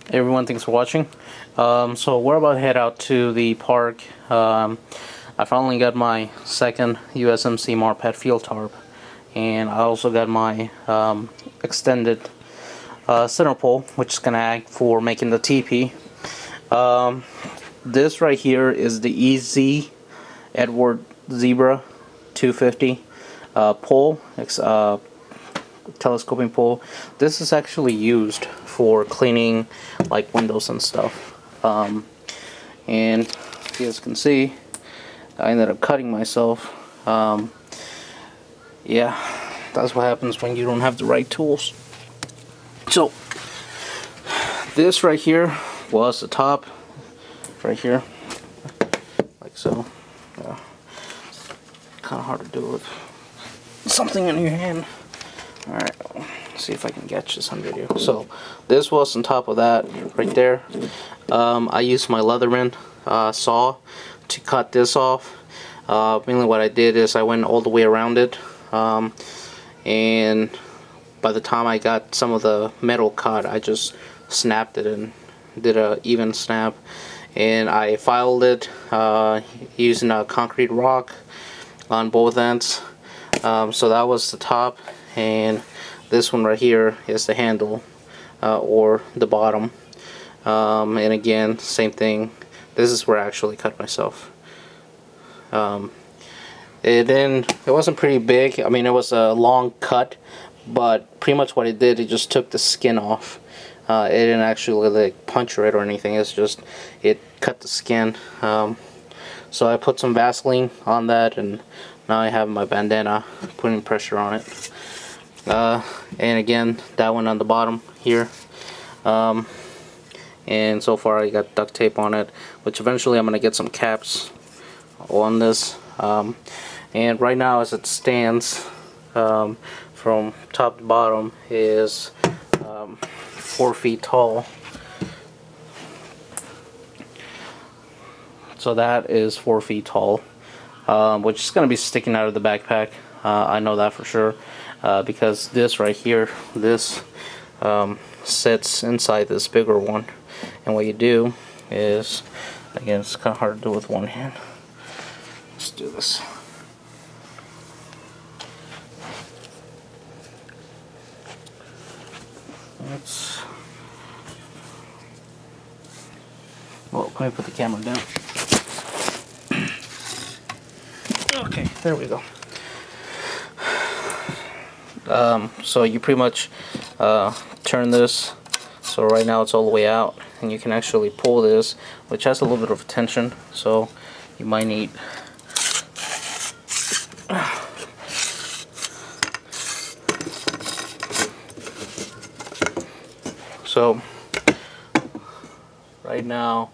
Hey everyone, thanks for watching. So we're about to head out to the park. I finally got my second USMC marpat field tarp, and I also got my extended center pole, which is going to act for making the teepee. This right here is the EZ Edward Zebra 250 pole, telescoping pole. This is actually used for cleaning like windows and stuff. And as you guys can see, I ended up cutting myself. Yeah, that's what happens when you don't have the right tools. So this right here was the top, right here, like so. Yeah, kind of hard to do with something in your hand. Alright, see if I can catch this on video. So this was on top of that right there. I used my Leatherman saw to cut this off. Mainly what I did is I went all the way around it, and by the time I got some of the metal cut, I just snapped it and did a even snap, and I filed it using a concrete rock on both ends. So that was the top, and this one right here is the handle, or the bottom. And again, same thing. This is where I actually cut myself. It wasn't pretty big. I mean, it was a long cut, but pretty much what it did, it just took the skin off. It didn't actually like puncture it or anything. It's just it cut the skin. So I put some Vaseline on that, and now I have my bandana putting pressure on it. And again, that one on the bottom here. And so far I got duct tape on it, which eventually I'm going to get some caps on this. And right now, as it stands, from top to bottom is 4 feet tall. So that is 4 feet tall, which is going to be sticking out of the backpack. I know that for sure, because this right here, this sits inside this bigger one. And what you do is, again, it's kind of hard to do with one hand. Let's do this. Well, let me put the camera down. Okay, there we go. So you pretty much turn this, so right now it's all the way out, and you can actually pull this, which has a little bit of tension, so you might need so right now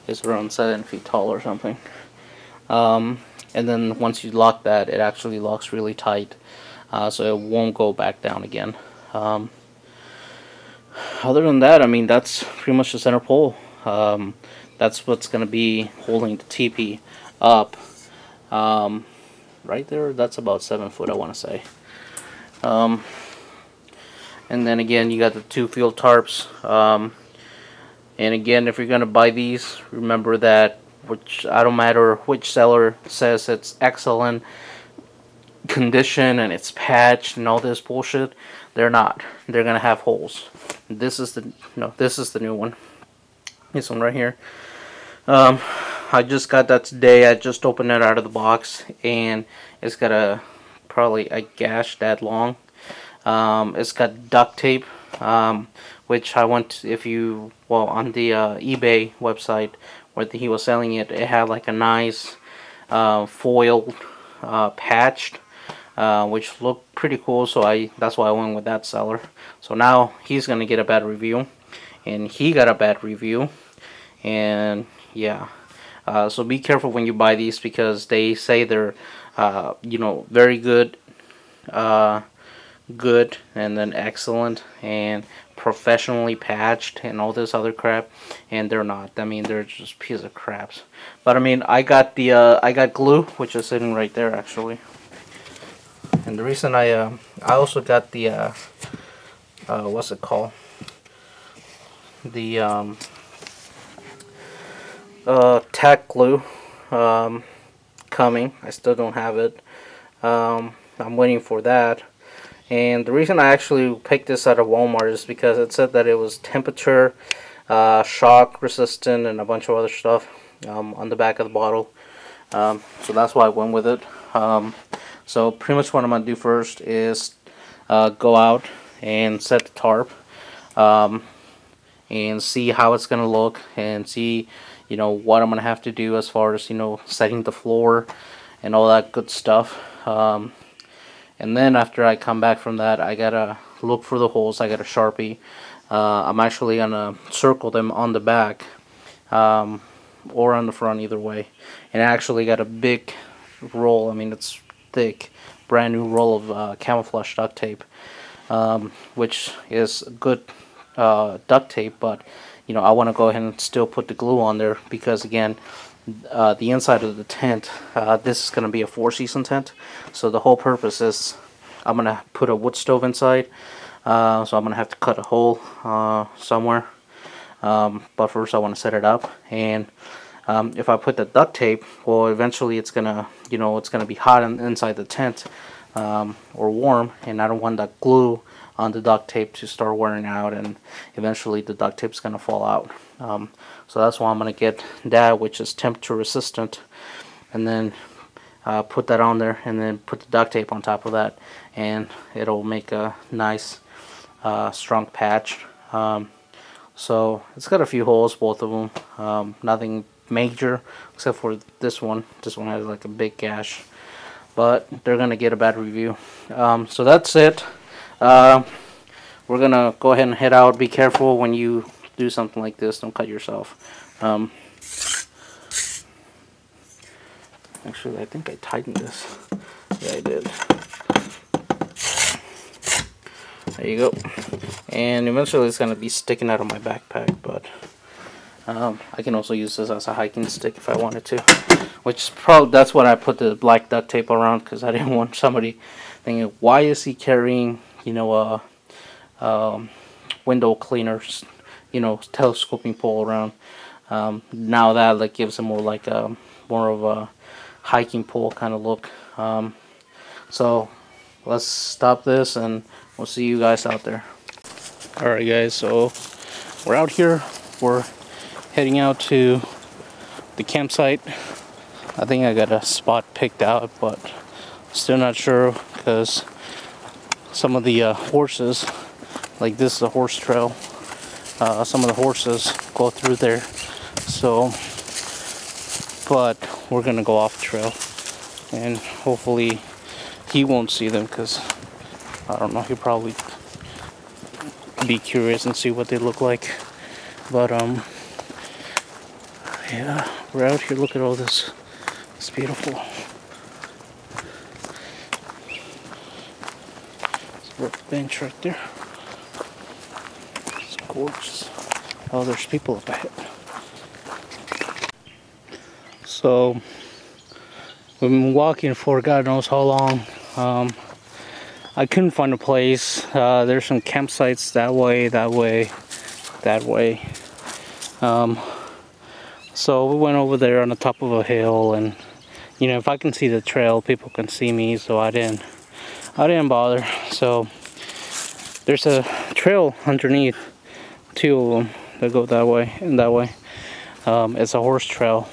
it's around 7 feet tall or something. And then once you lock that, it actually locks really tight, so it won't go back down again. Other than that, I mean, that's pretty much the center pole. That's what's going to be holding the teepee up. Right there, that's about 7 foot, I want to say. And then again, you got the 2 field tarps. And again, if you're going to buy these, remember that, which I don't matter which seller says it's excellent condition and it's patched and all this bullshit, they're not. They're gonna have holes. This is the new one. This one right here. I just got that today. I just opened it out of the box, and it's got probably a gash that long. It's got duct tape, which I went, on the eBay website where he was selling it, it had like a nice foiled patched, which looked pretty cool, so that's why I went with that seller. So now he's gonna get a bad review, and he got a bad review, and yeah. So be careful when you buy these, because they say they're very good, and then excellent and professionally patched and all this other crap, and they're not. I mean, they're just piece of craps. But I mean, I got glue, which is sitting right there actually. And the reason I also got the what's it called? the tack glue coming. I still don't have it. I'm waiting for that. And the reason I actually picked this out of Walmart is because it said that it was temperature, shock resistant, and a bunch of other stuff on the back of the bottle. So that's why I went with it. So pretty much what I'm going to do first is go out and set the tarp and see how it's going to look, and see, you know, what I'm going to have to do as far as, you know, setting the floor and all that good stuff. And then after I come back from that, I gotta look for the holes. I got a Sharpie. I'm actually gonna circle them on the back or on the front, either way. And I actually got a big roll, I mean it's thick, brand new roll of camouflage duct tape, which is good duct tape, but you know, I want to go ahead and still put the glue on there because, again, the inside of the tent, this is going to be a 4-season tent, so the whole purpose is I'm going to put a wood stove inside, so I'm going to have to cut a hole somewhere, but first I want to set it up. And if I put the duct tape, well, eventually it's going to, you know, it's going to be hot inside the tent, or warm, and I don't want that glue on the duct tape to start wearing out, and eventually the duct tape's going to fall out. So that's why I'm going to get that, which is temperature resistant, and then put that on there, and then put the duct tape on top of that, and it'll make a nice strong patch. So it's got a few holes, both of them, nothing major except for this one. This one has like a big gash, but they're gonna get a bad review. So that's it. We're gonna go ahead and head out. Be careful when you do something like this, don't cut yourself. Actually, I think I tightened this. Yeah, I did. There you go. And eventually it's gonna be sticking out of my backpack, but I can also use this as a hiking stick if I wanted to, which probably that's what I put the black duct tape around, because I didn't want somebody thinking, why is he carrying, you know, window cleaners, you know, telescoping pole around. Now that like gives him more like more of a hiking pole kind of look. So let's stop this and we'll see you guys out there. Alright guys, so we're out here. We're heading out to the campsite. I think I got a spot picked out, but still not sure because some of the horses, like this is a horse trail, some of the horses go through there, so but we're gonna go off trail and hopefully he won't see them, because I don't know, he'll probably be curious and see what they look like. But yeah, we're out here. Look at all this. It's beautiful. It's a workbench right there. It's gorgeous. Oh, there's people up ahead. So we've been walking for God knows how long. I couldn't find a place. There's some campsites that way, that way, that way. So we went over there on the top of a hill, and you know, if I can see the trail, people can see me, so I didn't bother. So there's a trail underneath, 2 of them that go that way and that way. It's a horse trail,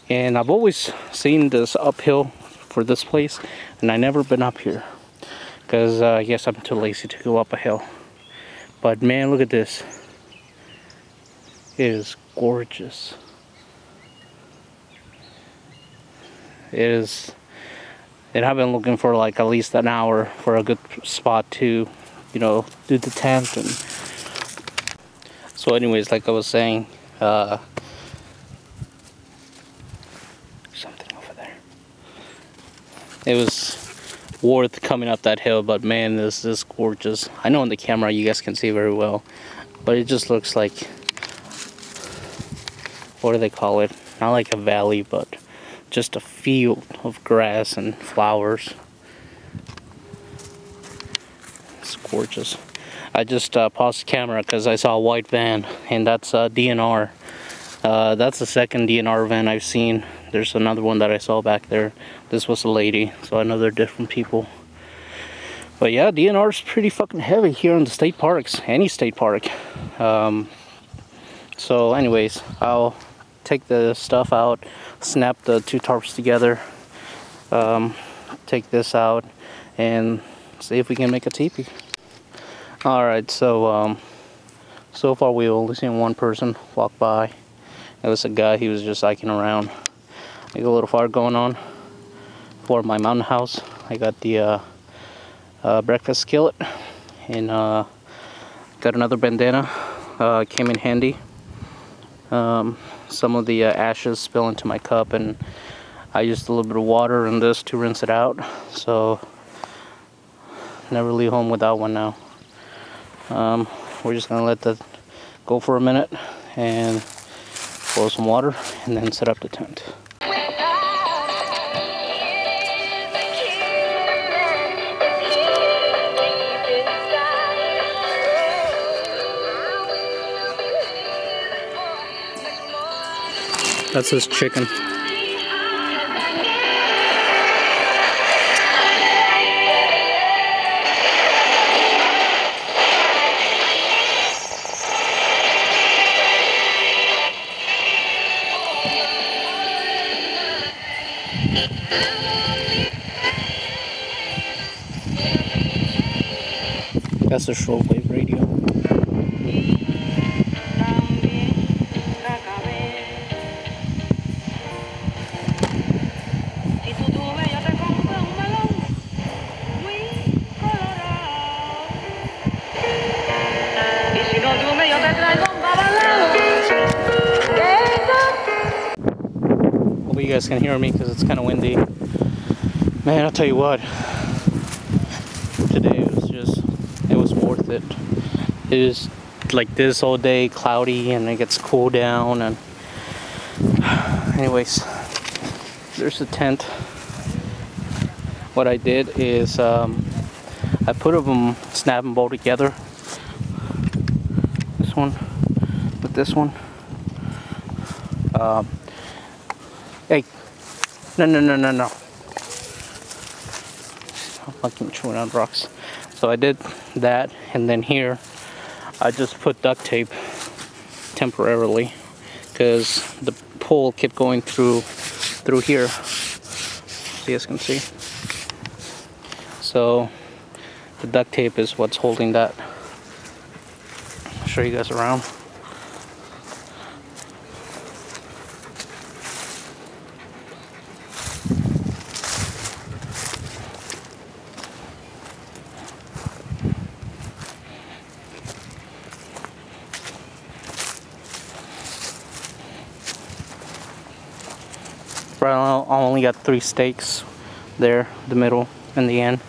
and I've always seen this uphill for this place, and I never been up here because I guess I'm too lazy to go up a hill. But man, look at this. It is gorgeous. It is, and I've been looking for like at least an hour for a good spot to, you know, do the tent. And so anyways, like I was saying, something over there. It was worth coming up that hill, but man, this is gorgeous. I know on the camera you guys can see very well, but it just looks like, what do they call it? Not like a valley, but just a field of grass and flowers. It's gorgeous. I just paused the camera because I saw a white van, and that's a DNR. That's the second DNR van I've seen. There's another one that I saw back there. This was a lady, so I know they're different people. But yeah, DNR is pretty fucking heavy here in the state parks, any state park. So anyways, I'll take the stuff out, snap the two tarps together, take this out, and see if we can make a teepee. Alright, so so far we've only seen one person walk by. It was a guy, he was just hiking around. I got a little fire going on for my mountain house. I got the breakfast skillet, and got another bandana. Came in handy. Some of the ashes spill into my cup, and I used a little bit of water in this to rinse it out. So never leave home without one now. We're just gonna let that go for a minute and boil some water and then set up the tent. That's his chicken. That's a shortwave radio. Hope you guys can hear me because it's kind of windy. Man, I'll tell you what. Today it was worth it. It is like this all day, cloudy, and it gets cool down. And anyways, there's the tent. What I did is I put them snap and bolt together. This one with this one. Hey, no. I'm fucking chewing on rocks. So I did that, and then here I just put duct tape temporarily because the pole kept going through here. So you guys can see. So the duct tape is what's holding that. I'll show you guys around. I only got 3 stakes there, the middle and the end,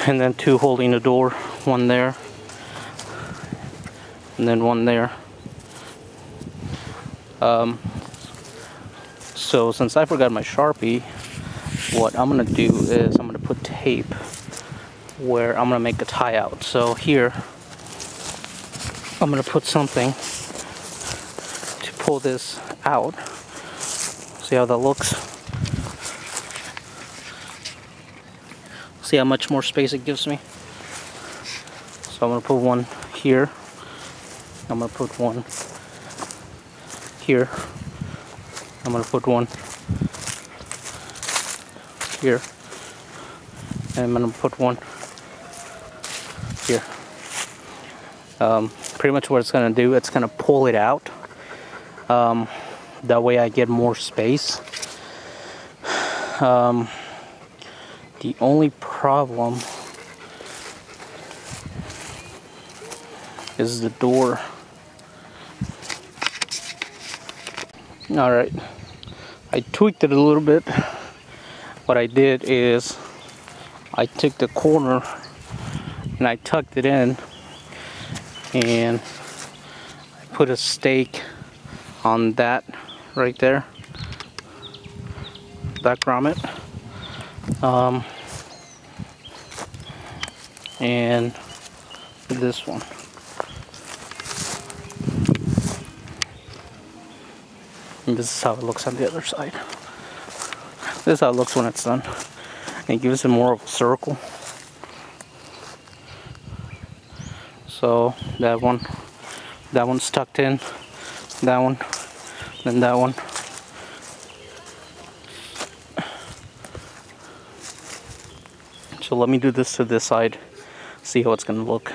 and then 2 holding the door, 1 there and then 1 there. So since I forgot my Sharpie, what I'm gonna do is I'm gonna put tape where I'm gonna make a tie out. So here I'm gonna put something to pull this out. See how that looks? See how much more space it gives me? So I'm gonna put one here. I'm gonna put one here. I'm gonna put one here. And I'm gonna put one here. Pretty much what it's gonna do, it's gonna pull it out. That way I get more space. The only problem is the door. Alright, I tweaked it a little bit. What I did is I took the corner and I tucked it in, and I put a stake on that right there, that grommet, and this one. And this is how it looks on the other side. This is how it looks when it's done. And it gives it more of a circle. So that one's tucked in, that one, then that one. So let me do this to this side, see how it's gonna look.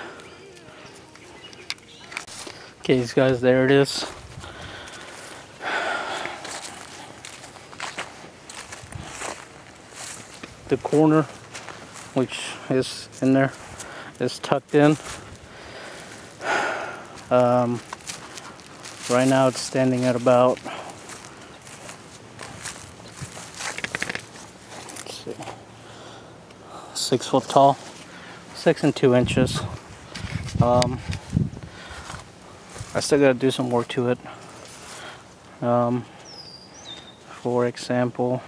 Okay guys, there it is. The corner, which is in there, is tucked in. Right now it's standing at about, let's see, 6 foot tall, 6 and 2 inches. I still gotta do some work to it. For example,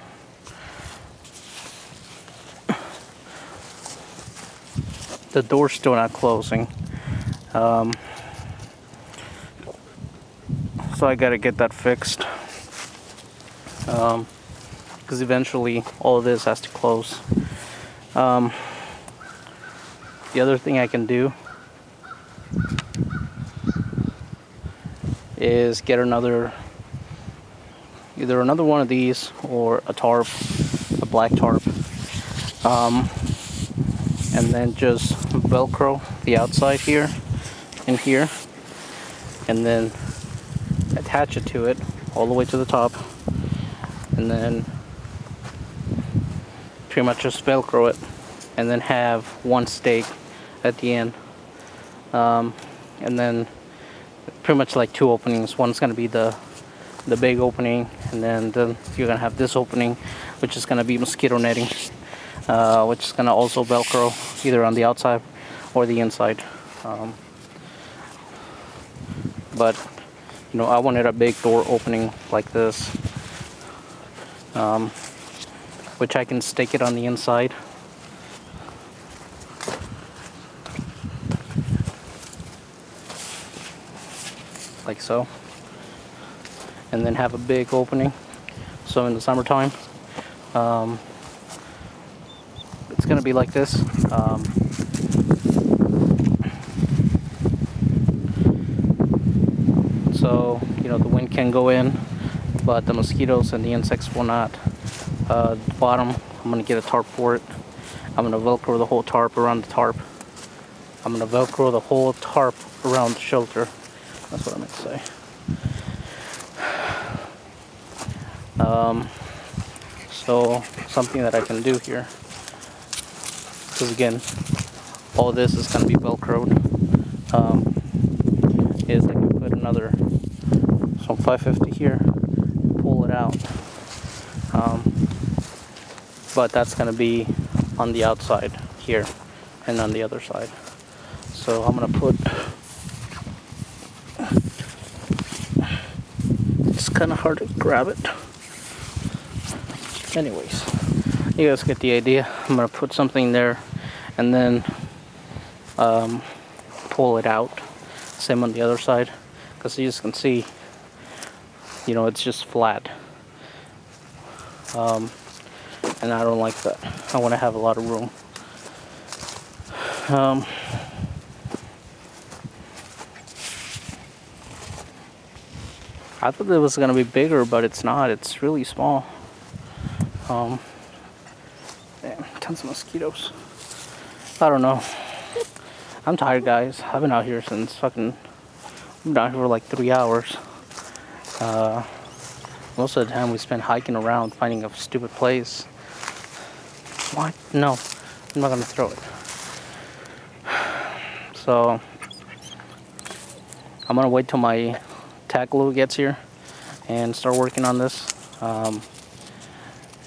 the door's still not closing. So I gotta get that fixed. Because eventually all of this has to close. The other thing I can do is get either another one of these or a tarp, a black tarp, and then just Velcro the outside here and here, and then attach it to it all the way to the top, and then pretty much just Velcro it, and then have one stake at the end, and then pretty much like 2 openings. One's going to be the big opening, and then you're going to have this opening, which is going to be mosquito netting, which is going to also Velcro either on the outside or the inside. But you know, I wanted a big door opening like this, which I can stake it on the inside. Like so. And then have a big opening. So in the summertime, it's going to be like this. So, you know, the wind can go in, but the mosquitoes and the insects will not. The bottom, I'm going to get a tarp for it. I'm going to Velcro the whole tarp around the tarp. I'm going to Velcro the whole tarp around the shelter. That's what I meant to say. So, something that I can do here, because again, all this is going to be Velcroed, is I can put another, some 550 here, pull it out, but that's going to be on the outside here and on the other side. So I'm going to put, it's kind of hard to grab it. Anyways, you guys get the idea. I'm going to put something there and then pull it out. Same on the other side, because you just can see, you know, it's just flat. And I don't like that. I want to have a lot of room. I thought it was going to be bigger, but it's not. It's really small. Damn, tons of mosquitoes. I don't know. I'm tired, guys. I've been out here since fucking... I've been out here for like 3 hours. Most of the time we spend hiking around, finding a stupid place. What? No. I'm not gonna throw it. So... I'm gonna wait till my tack glue gets here and start working on this.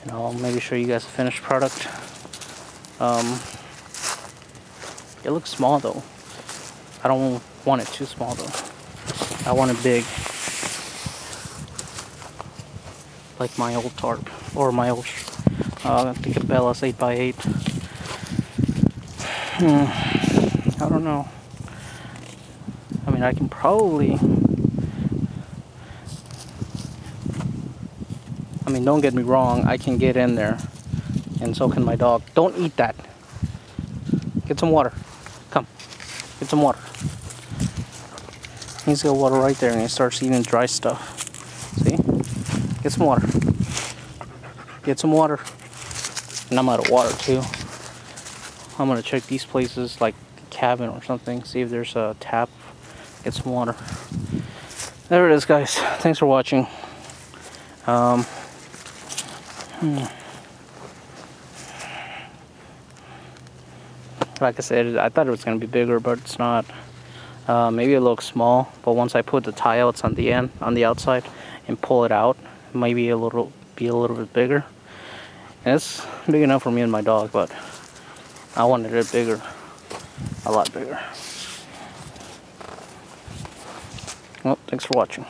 And I'll maybe show you guys the finished product. It looks small though. I don't want it too small though. I want it big. Like my old tarp. Or my old, I think a Bella's 8x8. I don't know. mean, I can probably... I mean, don't get me wrong, I can get in there. And so can my dog. Don't eat that. Get some water. Come. Get some water. He's got water right there and he starts eating dry stuff. See? Get some water. Get some water. And I'm out of water too. I'm gonna check these places like a cabin or something. See if there's a tap. Get some water. There it is, guys. Thanks for watching. Like I said, I thought it was going to be bigger, but it's not. Maybe it looks small, but once I put the tie outs on the end, on the outside, and pull it out, it might be a little bit bigger. And it's big enough for me and my dog, but I wanted it bigger, a lot bigger. Well, thanks for watching.